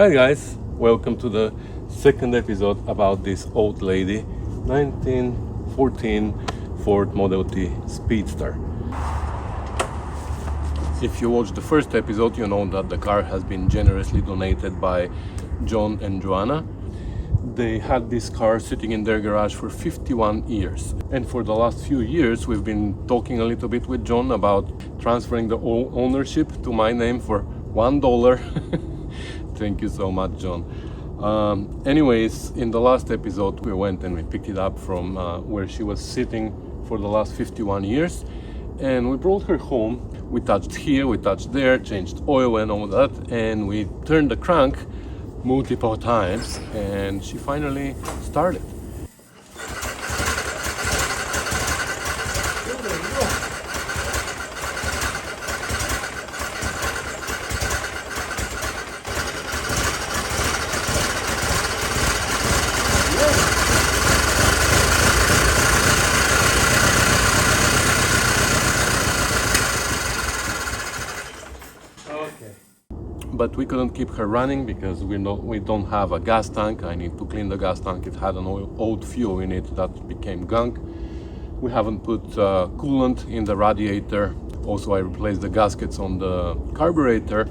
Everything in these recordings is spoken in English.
Hi guys, welcome to the second episode about this old lady, 1914 Ford Model T Speedster. If you watched the first episode, you know that the car has been generously donated by John and Joanna. They had this car sitting in their garage for 51 years. And for the last few years, we've been talking a little bit with John about transferring the ownership to my name for $1. Thank you so much, John. Anyways, in the last episode, we went and we picked it up from where she was sitting for the last 51 years. And we brought her home. We touched here, we touched there, changed oil and all that. And we turned the crank multiple times and she finally started. But we couldn't keep her running because we don't have a gas tank. I need to clean the gas tank. It had an old fuel in it that became gunk. We haven't put coolant in the radiator. Also, I replaced the gaskets on the carburetor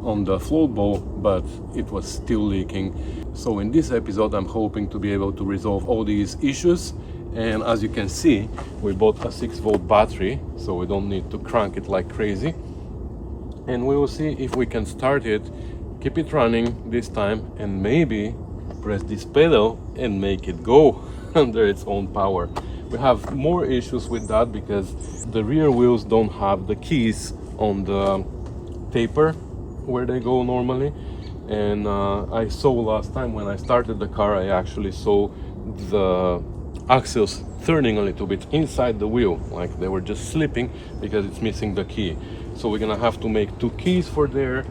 on the float bowl, but it was still leaking. So in this episode, I'm hoping to be able to resolve all these issues. And as you can see, we bought a 6-volt battery, so we don't need to crank it like crazy. And we will see if we can start it, keep it running this time, and maybe press this pedal and make it go under its own power. We have more issues with that because the rear wheels don't have the keys on the taper where they go normally. And I saw last time when I started the car, I actually saw the axles turning a little bit inside the wheel, like they were just slipping because it's missing the key. So we're gonna have to make 2 keys for there.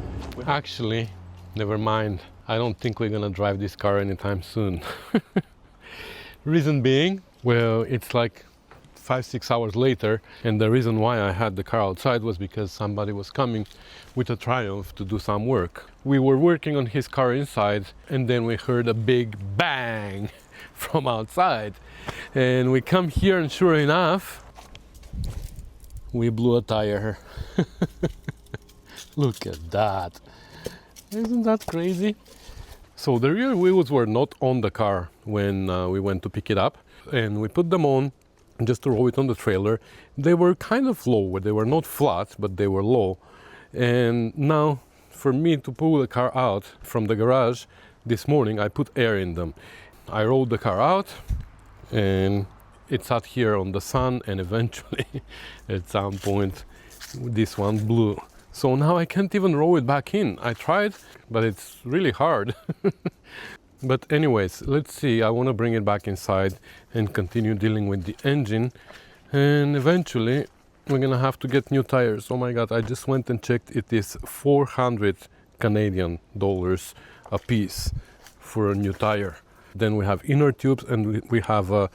Actually, never mind. I don't think we're gonna drive this car anytime soon. Reason being, well, it's like 5-6 hours later, and the reason why I had the car outside was because somebody was coming with a Triumph to do some work. We were working on his car inside, and then we heard a big bang from outside. And we come here, and sure enough, we blew a tire. Look at that. Isn't that crazy? So the rear wheels were not on the car when we went to pick it up, and we put them on just to roll it on the trailer. They were kind of low, they were not flat, but they were low. And now for me to pull the car out from the garage this morning, I put air in them. I rolled the car out and it sat here on the sun, and eventually at some point this one blew. So now I can't even roll it back in. I tried, but it's really hard. But anyways, let's see. I want to bring it back inside and continue dealing with the engine, and eventually we're gonna have to get new tires. Oh my god, I just went and checked. It is 400 Canadian dollars a piece for a new tire. Then we have inner tubes, and we have a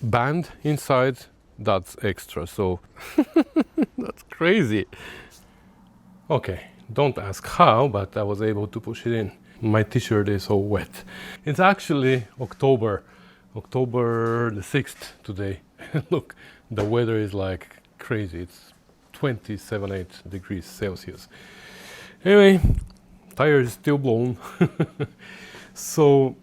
band inside that's extra, so that's crazy. Okay, don't ask how, but I was able to push it in. My t-shirt is all wet. It's actually October the 6th today. Look, the weather is like crazy. It's 27.8 degrees Celsius. Anyway, tire is still blown. So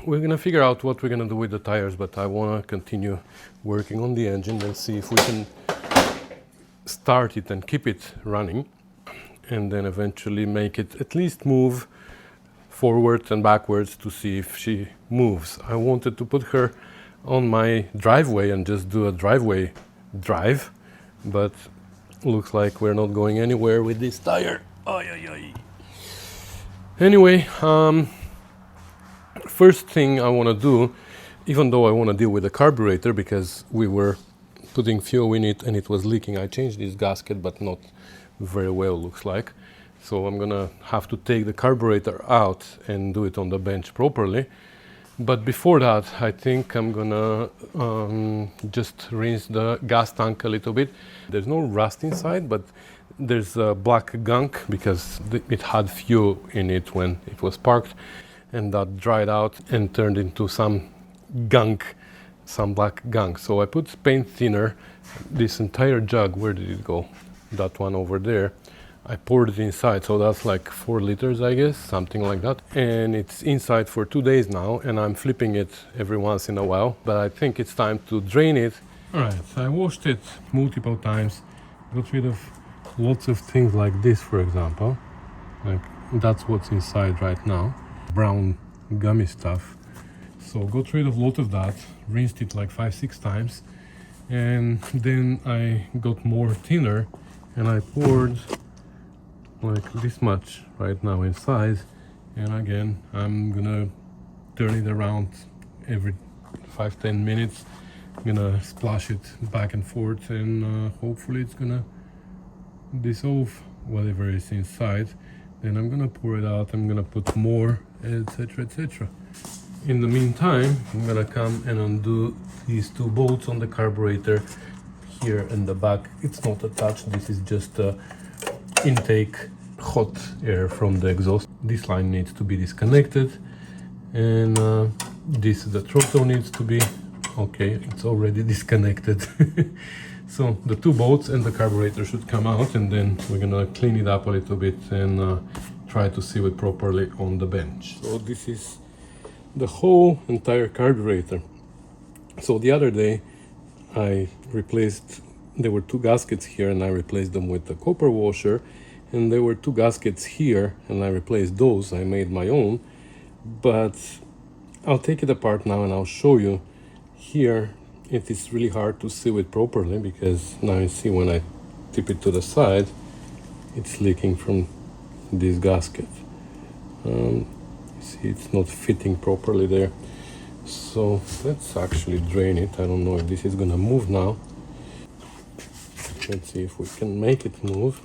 we're gonna figure out what we're gonna do with the tires, but I wanna continue working on the engine and see if we can start it and keep it running, and then eventually make it at least move forward and backwards to see if she moves. I wanted to put her on my driveway and just do a driveway drive, but looks like we're not going anywhere with this tire. Ay, ay, ay. Anyway, first thing I want to do, even though I want to deal with the carburetor because we were putting fuel in it and it was leaking. I changed this gasket, but not very well, looks like. So I'm gonna have to take the carburetor out and do it on the bench properly. But before that, I think I'm gonna just rinse the gas tank a little bit. There's no rust inside, but there's black gunk because it had fuel in it when it was parked, and that dried out and turned into some gunk, some black gunk. So I put paint thinner. This entire jug, where did it go? That one over there. I poured it inside, so that's like 4 liters, I guess, something like that. And it's inside for 2 days now, and I'm flipping it every once in a while, but I think it's time to drain it. All right, so I washed it multiple times, got rid of lots of things like this, for example. Like that's what's inside right now, brown gummy stuff. So got rid of a lot of that, rinsed it like 5-6 times, and then I got more thinner and I poured like this much right now inside, and again I'm gonna turn it around every 5-10 minutes. I'm gonna splash it back and forth, and hopefully it's gonna dissolve whatever is inside. Then I'm gonna pour it out, I'm gonna put more, etc, etc. In the meantime, I'm gonna come and undo these 2 bolts on the carburetor here in the back. It's not attached, this is just a intake hot air from the exhaust. This line needs to be disconnected, and this the throttle needs to be okay. It's already disconnected. So the 2 bolts and the carburetor should come out, and then we're gonna clean it up a little bit and try to seal it properly on the bench. So this is the whole entire carburetor. So the other day I replaced, there were 2 gaskets here and I replaced them with a copper washer, and there were 2 gaskets here and I replaced those. I made my own, but I'll take it apart now and I'll show you. Here it is really hard to seal it properly because now you see when I tip it to the side, it's leaking from this gasket. You see it's not fitting properly there. So let's actually drain it. I don't know if this is gonna move now. Let's see if we can make it move.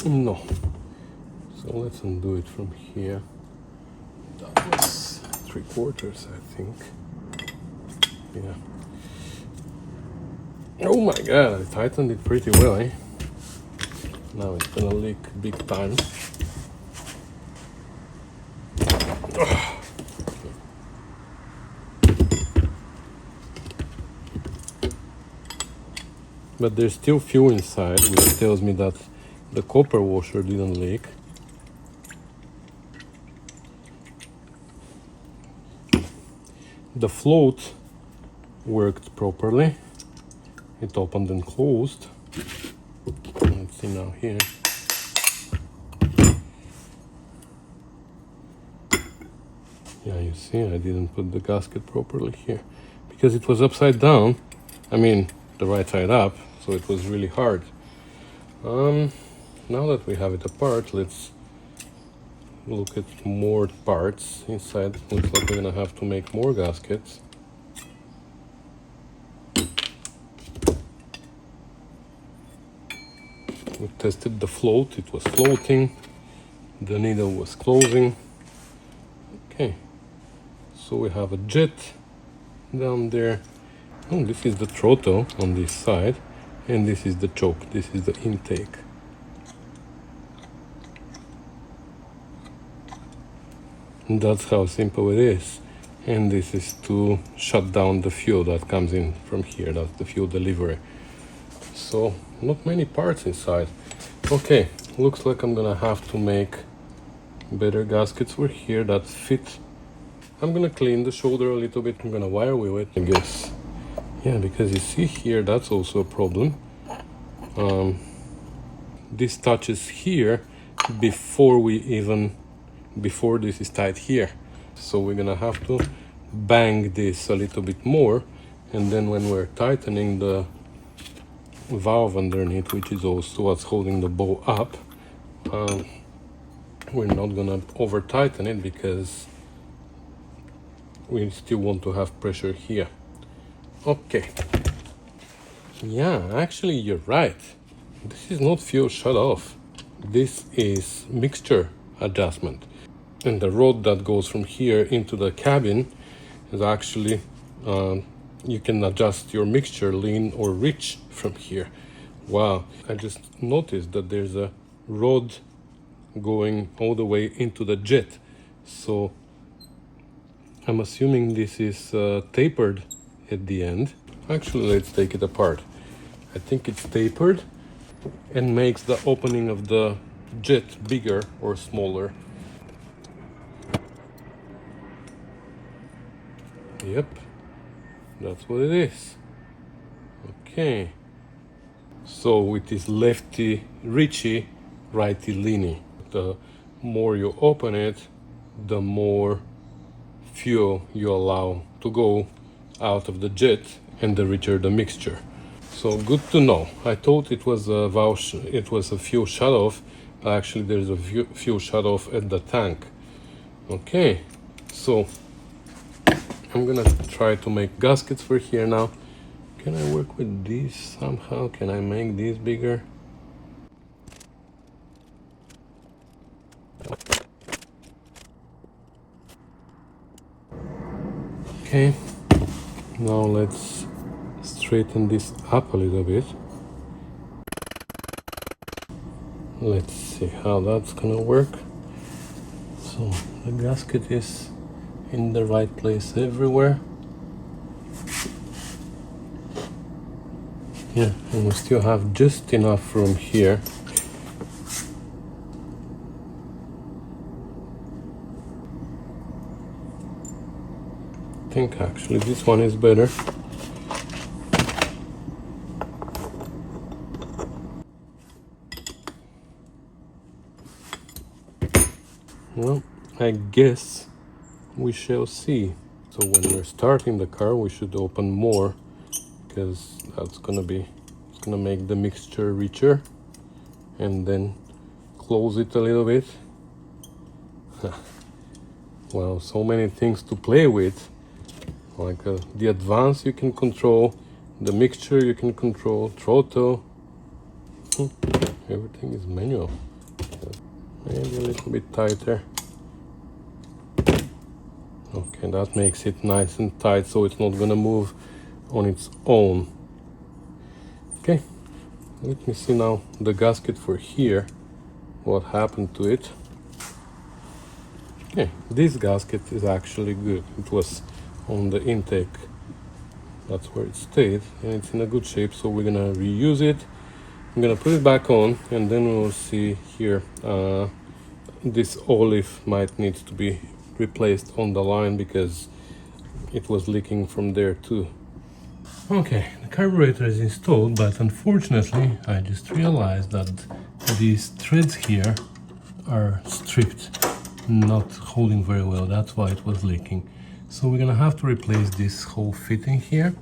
No. So let's undo it from here. That was 3/4, I think. Yeah. Oh my god, I tightened it pretty well, eh? Now it's gonna leak big time. But there's still fuel inside, which tells me that the copper washer didn't leak. The float worked properly. It opened and closed. Let's see now here. Yeah, you see, I didn't put the gasket properly here because it was upside down. I mean, the right side up, so it was really hard. Now that we have it apart, let's look at more parts inside. Looks like we're gonna have to make more gaskets. We tested the float, it was floating, the needle was closing. Okay, so we have a jet down there. Oh, this is the throttle on this side, and this is the choke, this is the intake. And that's how simple it is. And this is to shut down the fuel that comes in from here, that's the fuel delivery. So not many parts inside. Okay, looks like I'm gonna have to make better gaskets for here that fit. I'm gonna clean the shoulder a little bit. I'm gonna wire wheel it, I guess. Yeah, because you see here, that's also a problem. This touches here before this is tight here. So we're gonna have to bang this a little bit more, and then when we're tightening the valve underneath, which is also what's holding the bow up, we're not gonna over tighten it because we still want to have pressure here. Okay, yeah, actually you're right, this is not fuel shut off, this is mixture adjustment, and the rod that goes from here into the cabin is actually you can adjust your mixture lean or rich from here. Wow, I just noticed that there's a rod going all the way into the jet, so I'm assuming this is tapered at the end. Actually, let's take it apart. I think it's tapered and makes the opening of the jet bigger or smaller. Yep, that's what it is. Okay, so it is lefty richy, righty leany. The more you open it, the more fuel you allow to go out of the jet and the richer the mixture. So good to know. I thought it was a fuel shut off, but actually there's a fuel shut off at the tank. Okay, so I'm gonna try to make gaskets for here now. Can I work with these somehow? Can I make these bigger? Okay, now let's straighten this up a little bit. Let's see how that's gonna work. So the gasket is in the right place everywhere. Yeah, and we still have just enough room here. I think actually this one is better. Well, I guess we shall see. So when we're starting the car, we should open more, because it's gonna make the mixture richer, and then close it a little bit. Well, so many things to play with. Like the advance you can control, the mixture you can control, throttle. Everything is manual. Maybe a little bit tighter. Okay, that makes it nice and tight, so it's not gonna move on its own. Okay, let me see now the gasket for here, what happened to it. Okay, this gasket is actually good. It was on the intake, that's where it stayed, and it's in a good shape, so we're gonna reuse it. I'm gonna put it back on, and then we'll see here. This olive might need to be replaced on the line because it was leaking from there too. Okay, the carburetor is installed, but unfortunately I just realized that these threads here are stripped, not holding very well. That's why it was leaking. So we're gonna have to replace this whole fitting here,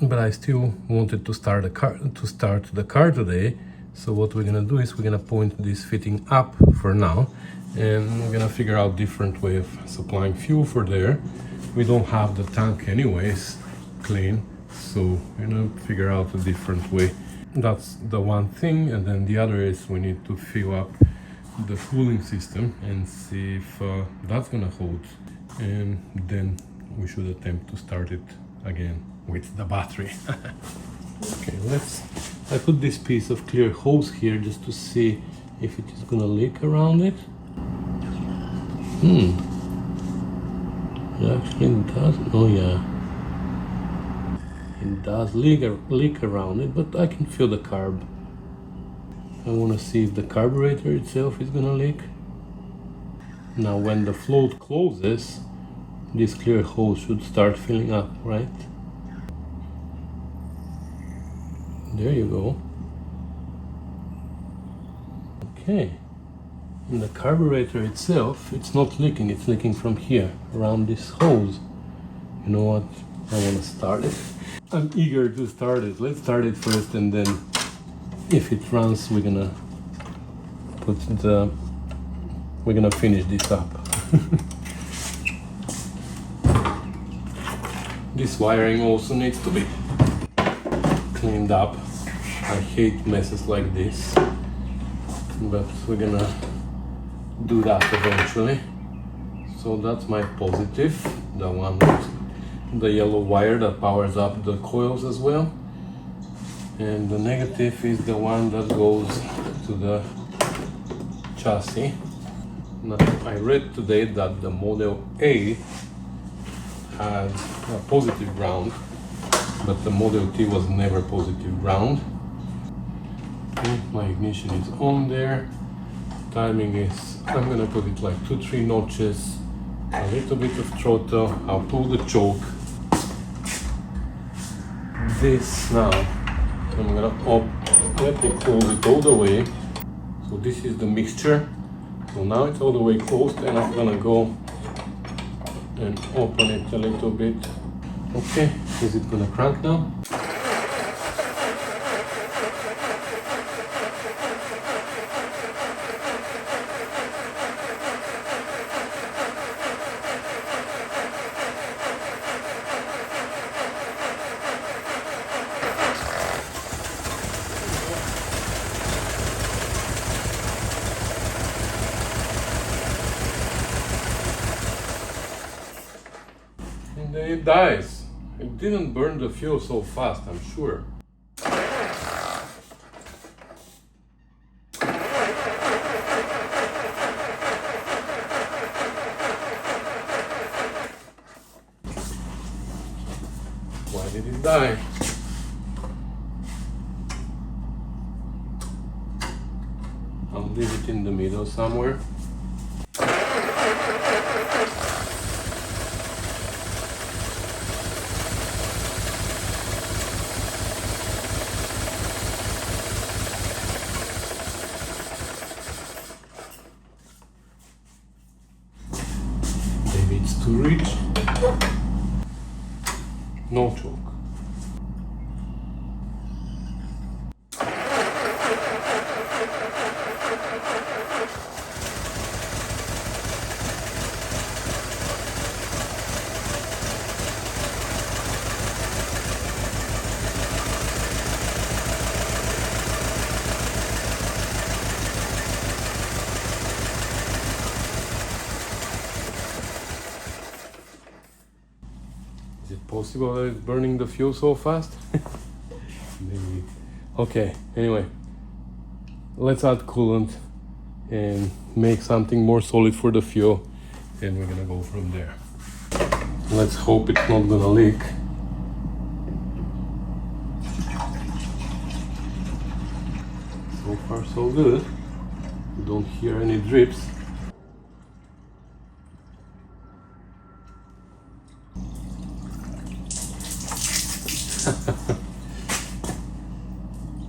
but I still wanted to start the car today. So what we're gonna do is we're gonna point this fitting up for now, and we're gonna figure out different way of supplying fuel for there. We don't have the tank anyways clean, so we're gonna figure out a different way. That's the one thing, and then the other is we need to fill up the cooling system and see if that's gonna hold, and then we should attempt to start it again with the battery. Okay, I put this piece of clear hose here just to see if it is gonna leak around it. It actually does. Oh yeah, it does leak around it, but I can feel the carb. I want to see if the carburetor itself is gonna leak. Now when the float closes, this clear hose should start filling up, right? There you go. Okay. And the carburetor itself, it's not leaking, it's leaking from here, around this hose. You know what? I want to start it. I'm eager to start it. Let's start it first, and then if it runs, we're gonna finish this up. This wiring also needs to be cleaned up. I hate messes like this, but we're gonna do that eventually. So that's my positive, the one the yellow wire that powers up the coils as well. And the negative is the one that goes to the chassis. Now, I read today that the Model A had a positive ground, but the Model T was never positive ground. Okay, my ignition is on there. Timing is, I'm gonna put it like 2-3 notches, a little bit of throttle. I'll pull the choke. This now, I'm gonna let me close it all the way. So this is the mixture. So now it's all the way closed, and I'm gonna go and open it a little bit. Okay, is it gonna crank now? And then it dies. It didn't burn the fuel so fast, I'm sure. Why did it die? I'll leave it in the middle somewhere. Maybe it's too rich. No choke. Is it possible that it's burning the fuel so fast? Maybe. Okay, anyway, let's add coolant and make something more solid for the fuel, and we're gonna go from there. Let's hope it's not gonna leak. So far so good. You don't hear any drips.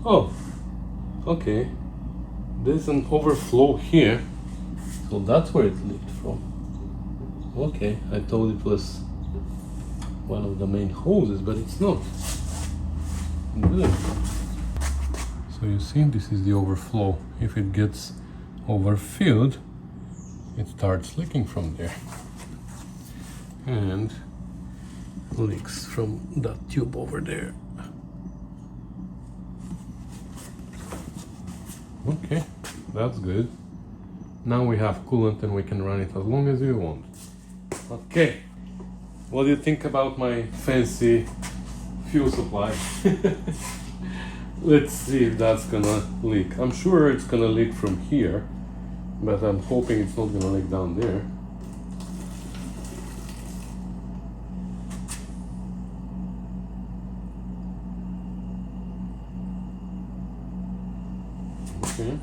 Oh, okay. There's an overflow here, so that's where it leaked from. Okay, I thought it was one of the main hoses, but it's not. Good. So you see, this is the overflow. If it gets overfilled, it starts leaking from there. And leaks from that tube over there. Okay, that's good. Now we have coolant and we can run it as long as we want. Okay, what do you think about my fancy fuel supply? Let's see if that's gonna leak. I'm sure it's gonna leak from here, but I'm hoping it's not gonna leak down there. Okay.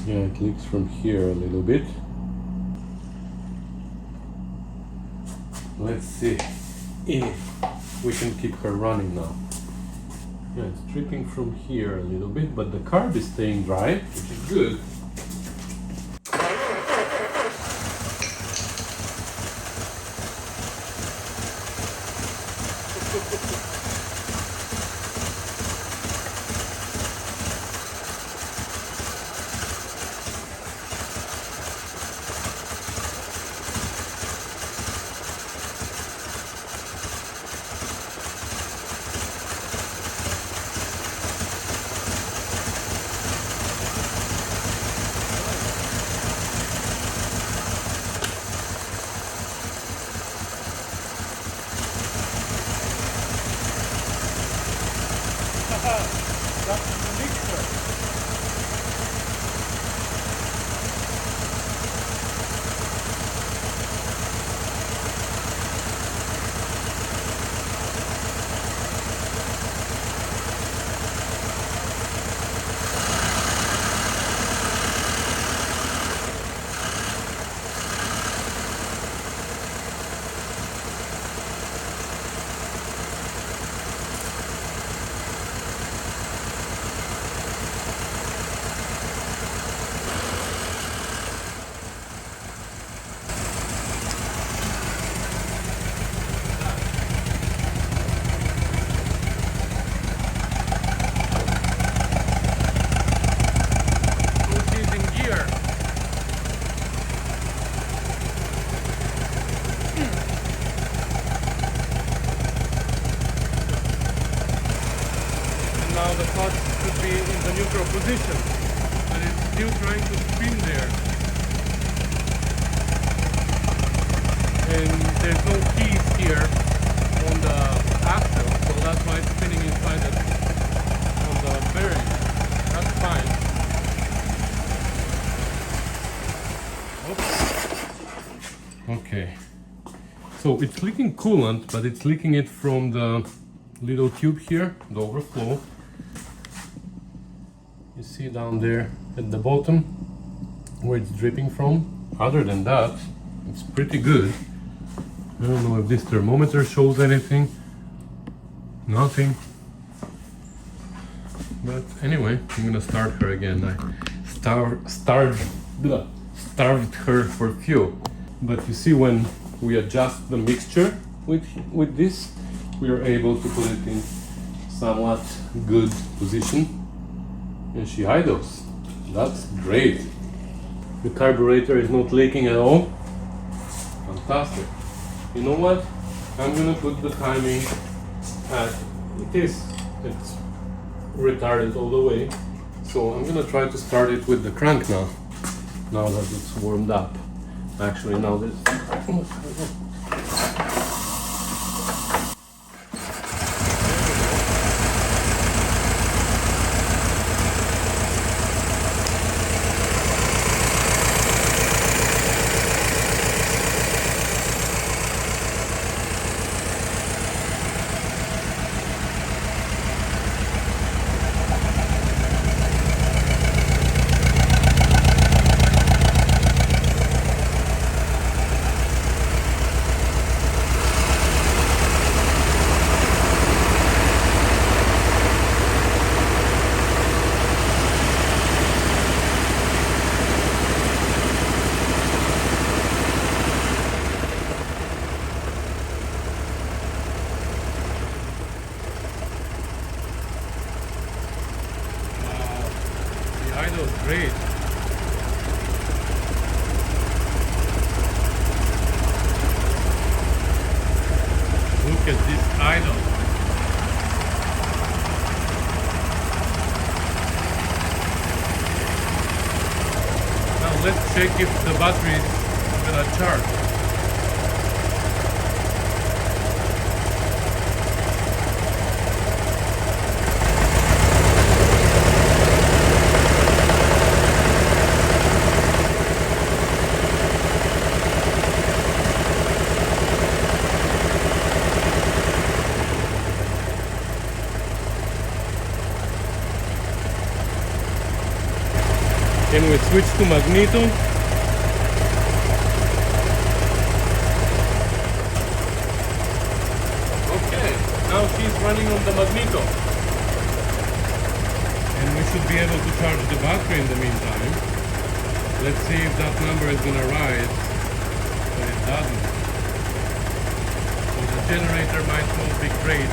Yeah, it leaks from here a little bit. Let's see if we can keep her running now. Yeah, it's dripping from here a little bit, but the carb is staying dry, which is good. Now the clutch should be in the neutral position, but it's still trying to spin there. And there's no keys here on the axle, so that's why it's spinning inside on the bearing. That's fine. Oops. Okay. So it's leaking coolant, but it's leaking it from the little tube here, the overflow. You see down there at the bottom where it's dripping from. Other than that, it's pretty good. I don't know if this thermometer shows anything. Nothing. But anyway, I'm gonna start her again. I starved her for fuel. But you see, when we adjust the mixture with this, we are able to put it in somewhat good position. And she idles. That's great. The carburetor is not leaking at all. Fantastic. You know what? I'm gonna put the timing at it's retarded all the way. So I'm gonna try to start it with the crank now that it's warmed up. Actually, now this. Idle's great. Look at this idle. Now let's check if the battery is gonna charge. Then we switch to magneto. Okay, now she's running on the magneto. And we should be able to charge the battery in the meantime. Let's see if that number is gonna rise, but it doesn't. So the generator might not be great.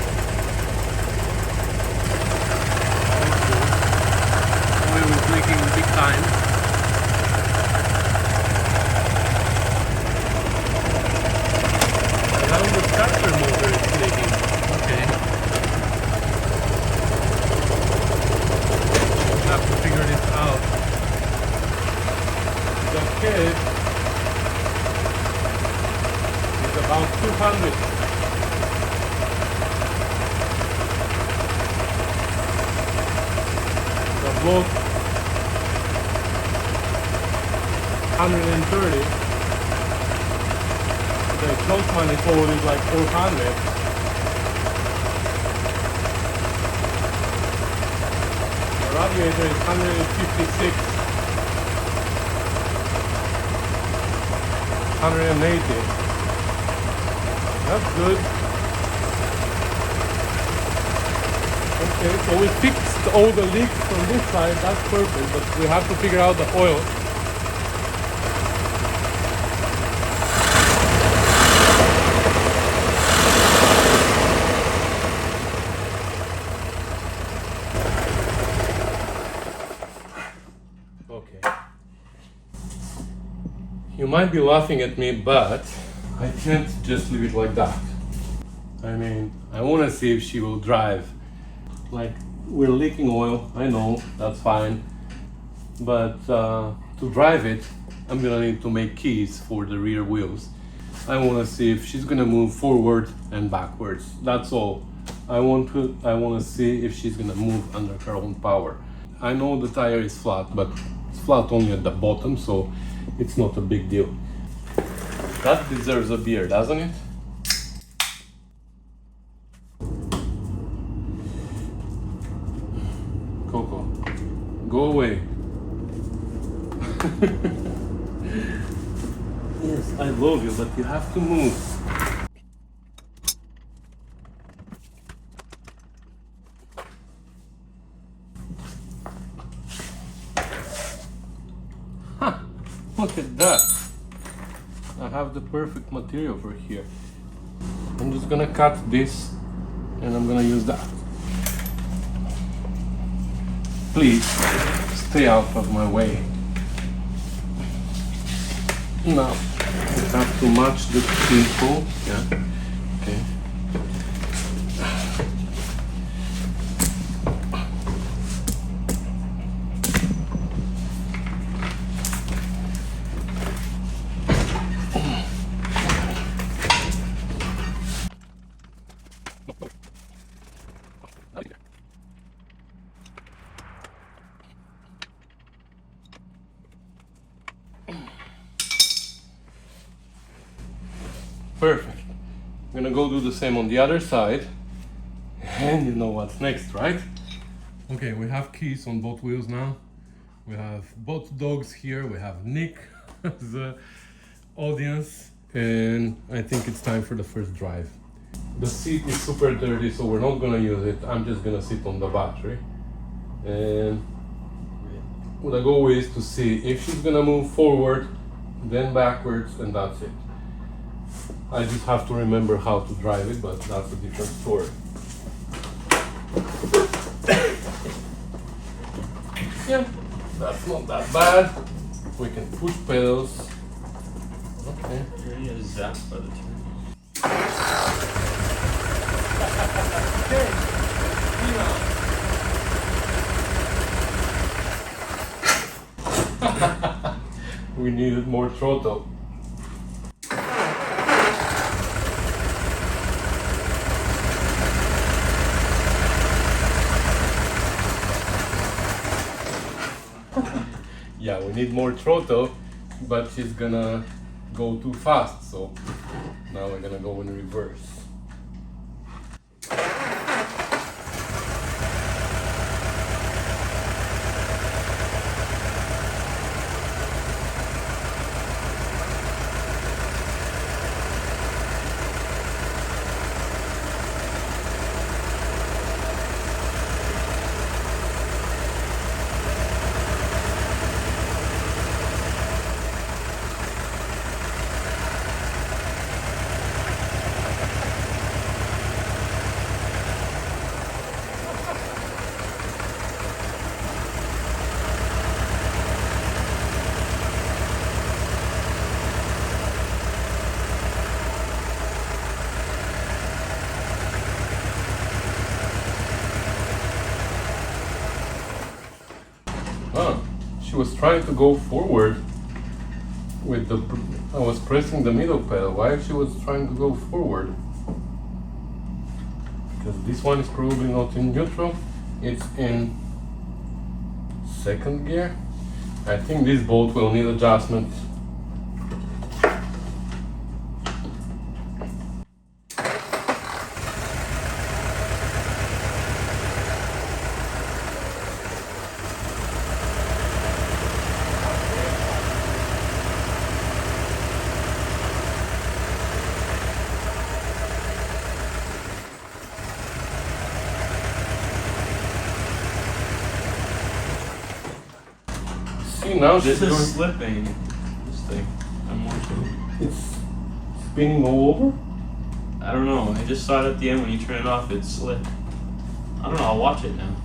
Oil is leaking big time. Now the starter motor is leaking. Okay. We'll have to figure this out. The kit is about 200. both 130. The exhaust manifold is like 400. The radiator is 156. 180. That's good. Okay, so we fixed all the leaks on this side, that's perfect, but we have to figure out the oil. Okay. You might be laughing at me, but I can't just leave it like that. I mean, I want to see if she will drive. Like, we're leaking oil, I know, that's fine. But to drive it, I'm gonna need to make keys for the rear wheels. I want to see if she's gonna move forward and backwards. That's all. I want to see if she's gonna move under her own power. I know the tire is flat, but it's flat only at the bottom, so it's not a big deal. That deserves a beer, doesn't it? Coco, go away. Yes, I love you, but you have to move. Huh, look at that. I have the perfect material for here. I'm just gonna cut this and I'm gonna use that. Please stay out of my way. Now we have to match the pinhole. Yeah. Okay. Perfect. I'm gonna go do the same on the other side. And you know what's next, right? Okay, we have keys on both wheels now. We have both dogs here. We have Nick as the audience. And I think it's time for the first drive. The seat is super dirty, so we're not gonna use it. I'm just gonna sit on the battery. And the goal is to see if she's gonna move forward, then backwards, and that's it. I just have to remember how to drive it, but that's a different story. Yeah, that's not that bad. We can push pedals. Okay. You're gonna zap by the turn. We needed more throttle. Yeah, we need more throttle, but she's gonna go too fast, so now we're gonna go in reverse. She was trying to go forward with the... I was pressing the middle pedal. Why she was trying to go forward? Because this one is probably not in neutral. It's in second gear. I think this bolt will need adjustment. See, now This she's is going, slipping. This thing. I'm watching. it's spinning all over. I don't know. I just saw it at the end when you turn it off. It slipped. I don't know. I'll watch it now.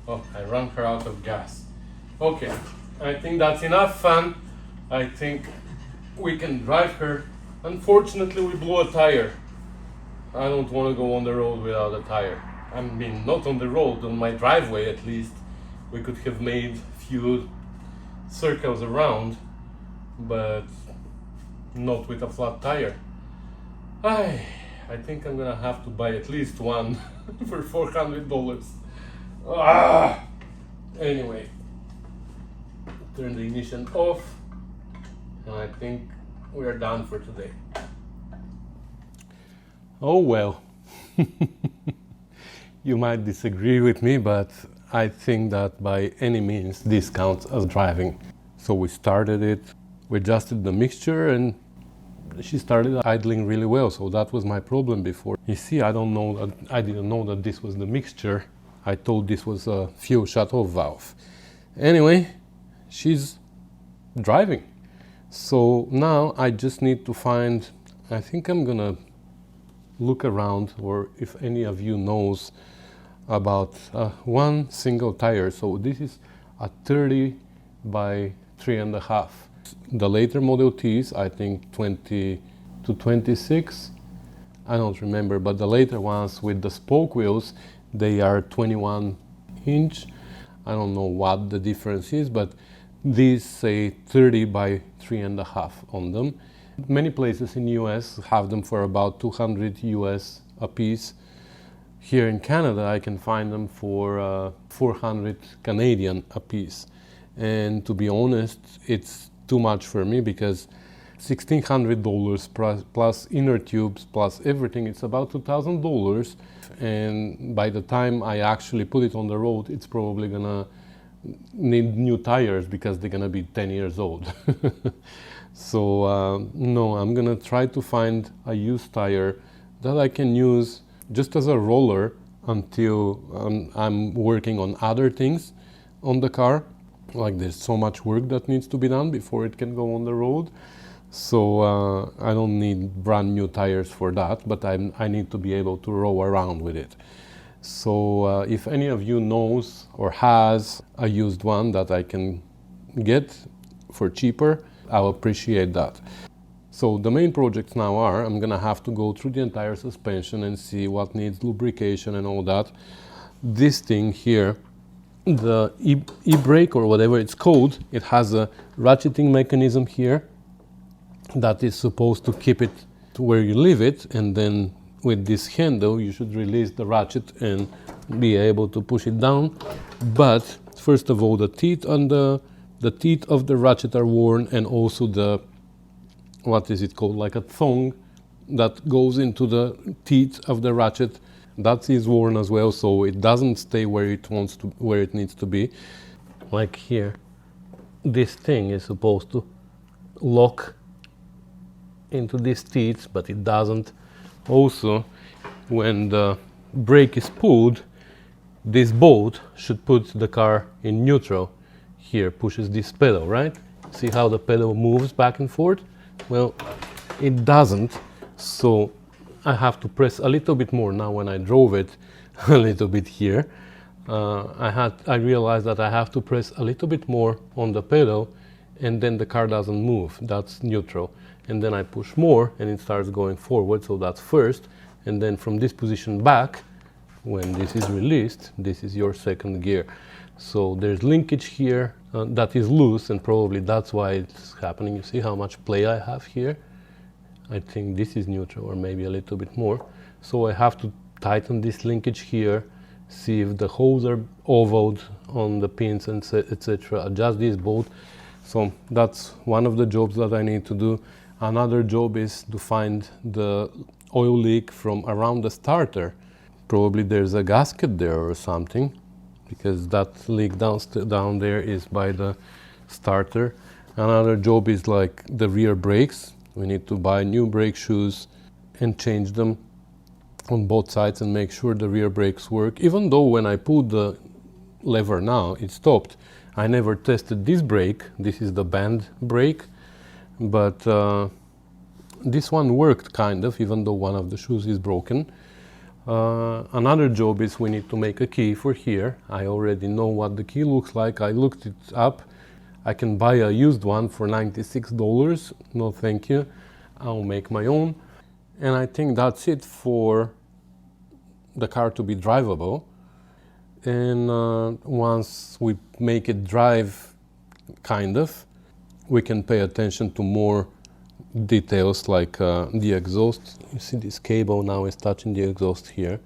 Oh, I ran her out of gas. Okay, I think that's enough fun. I think we can drive her. Unfortunately, we blew a tire. I don't want to go on the road without a tire. I mean, not on the road, on my driveway at least. We could have made few circles around, but not with a flat tire. I think I'm gonna have to buy at least one for $400. Anyway, turn the ignition off, and I think we are done for today. Oh well. You might disagree with me, but I think that by any means this counts as driving. So we started it, we adjusted the mixture, and she started idling really well. So that was my problem before. You see, I didn't know that this was the mixture. I thought this was a fuel shut-off valve. Anyway, she's driving. So now I just need to find, I think I'm gonna look around, or if any of you knows about one single tire. So this is a 30 by 3.5. The later Model Ts, I think 20 to 26, I don't remember, but the later ones with the spoke wheels, they are 21 inch. I don't know what the difference is, but these say 30 by 3.5 on them. Many places in US have them for about 200 US a piece. Here in Canada, I can find them for 400 Canadian a piece. And to be honest, it's too much for me, because $1,600 plus inner tubes plus everything, it's about $2,000. And by the time I actually put it on the road, it's probably gonna need new tires because they're gonna be 10 years old. So no, I'm gonna try to find a used tire that I can use just as a roller until I'm working on other things on the car. Like, there's so much work that needs to be done before it can go on the road. So I don't need brand new tires for that, but I need to be able to roll around with it. So if any of you knows or has a used one that I can get for cheaper, I'll appreciate that. So the main projects now are, I'm gonna have to go through the entire suspension and see what needs lubrication and all that. This thing here, the e-brake or whatever it's called, it has a ratcheting mechanism here that is supposed to keep it to where you leave it, and then with this handle you should release the ratchet and be able to push it down. But first of all, the teeth on the teeth of the ratchet are worn, and also the, what is it called, like a thong that goes into the teeth of the ratchet, that is worn as well, so it doesn't stay where it wants to, where it needs to be. Like here, this thing is supposed to lock into these teeth, but it doesn't. Also, when the brake is pulled, this bolt should put the car in neutral. Here pushes this pedal, right? See how the pedal moves back and forth? Well, it doesn't. So I have to press a little bit more now when I drove it a little bit here. I realized that I have to press a little bit more on the pedal and then the car doesn't move. That's neutral. And then I push more and it starts going forward, so that's first. And then from this position back, when this is released, this is your second gear. So there's linkage here that is loose, and probably that's why it's happening. You see how much play I have here? I think this is neutral, or maybe a little bit more. So I have to tighten this linkage here, see if the holes are ovaled on the pins, and etc. Adjust this bolt. So that's one of the jobs that I need to do. Another job is to find the oil leak from around the starter. Probably there's a gasket there or something, because that leak down there is by the starter. Another job is like the rear brakes. We need to buy new brake shoes and change them on both sides and make sure the rear brakes work. Even though when I pulled the lever now, it stopped. I never tested this brake. This is the band brake, but this one worked kind of, even though one of the shoes is broken. Another job is we need to make a key for here. I already know what the key looks like. I looked it up. I can buy a used one for $96. No thank you. I'll make my own. And I think that's it for the car to be drivable. And once we make it drive, kind of, we can pay attention to more details like the exhaust. You see this cable now is touching the exhaust here.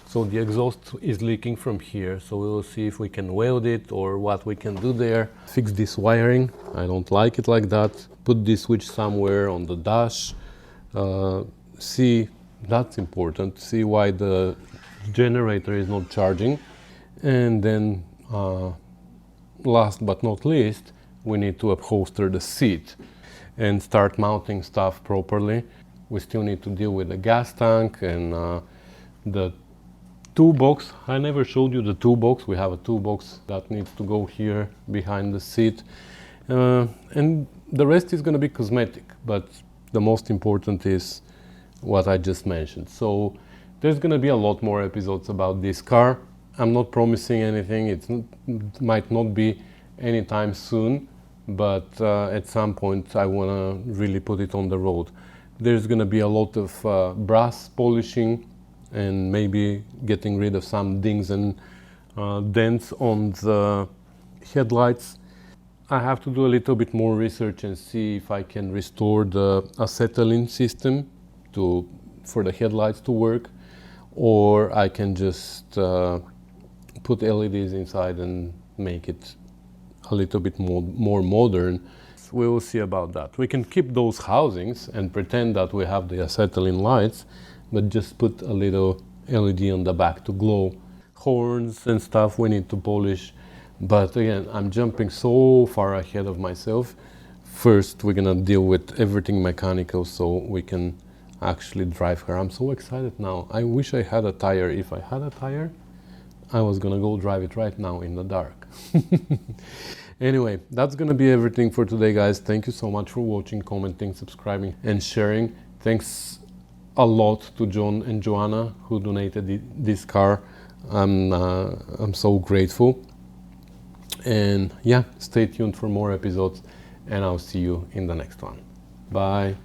So the exhaust is leaking from here. So we will see if we can weld it or what we can do there. Fix this wiring. I don't like it like that. Put this switch somewhere on the dash. See, that's important. See why the generator is not charging. And then last but not least, we need to upholster the seat and start mounting stuff properly. We still need to deal with the gas tank and the toolbox. I never showed you the toolbox. We have a toolbox that needs to go here behind the seat. And the rest is going to be cosmetic, but the most important is what I just mentioned. So there's going to be a lot more episodes about this car. I'm not promising anything. It might not be anytime soon, but at some point I want to really put it on the road. There's going to be a lot of brass polishing and maybe getting rid of some dings and dents on the headlights. I have to do a little bit more research and see if I can restore the acetylene system for the headlights to work, or I can just put LEDs inside and make it a little bit more modern. We will see about that. We can keep those housings and pretend that we have the acetylene lights, but just put a little LED on the back to glow. Horns and stuff we need to polish. But again, I'm jumping so far ahead of myself. First, we're gonna deal with everything mechanical so we can actually drive her. I'm so excited now. I wish I had a tire. If I had a tire, I was gonna go drive it right now in the dark. Anyway, that's gonna be everything for today, guys. Thank you so much for watching, commenting, subscribing, and sharing. Thanks a lot to John and Joanna who donated this car. I'm so grateful. And yeah, stay tuned for more episodes, and I'll see you in the next one. Bye.